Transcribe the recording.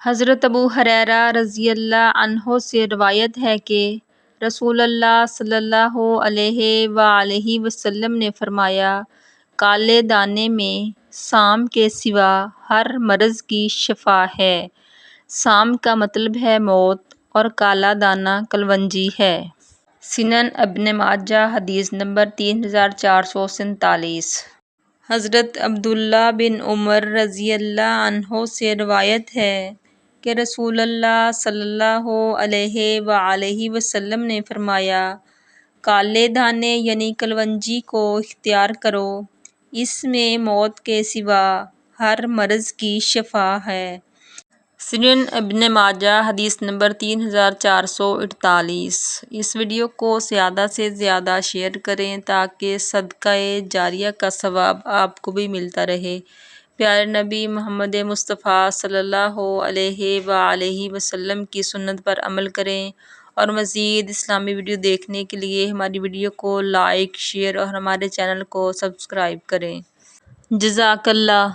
حضرت ابو ہریرہ رضی اللہ عنہ سے روایت ہے کہ رسول اللہ صلی اللہ علیہ وآلہ وسلم نے فرمایا، کالے دانے میں سام کے سوا ہر مرض کی شفا ہے۔ سام کا مطلب ہے موت اور کالا دانہ کلونجی ہے۔ سنن ابن ماجہ حدیث نمبر 3447۔ حضرت عبداللہ بن عمر رضی اللہ عنہ سے روایت ہے کہ رسول اللہ صلی اللہ علیہ وآلہ وسلم نے فرمایا، کالے دانے یعنی کلونجی کو اختیار کرو، اس میں موت کے سوا ہر مرض کی شفا ہے۔ سنن ابن ماجہ حدیث نمبر 3448۔ اس ویڈیو کو زیادہ سے زیادہ شیئر کریں تاکہ صدقہ جاریہ کا ثواب آپ کو بھی ملتا رہے۔ پیارے نبی محمد مصطفیٰ صلی اللہ علیہ وآلہ وسلم کی سنت پر عمل کریں، اور مزید اسلامی ویڈیو دیکھنے کے لیے ہماری ویڈیو کو لائک، شیئر اور ہمارے چینل کو سبسکرائب کریں۔ جزاک اللہ۔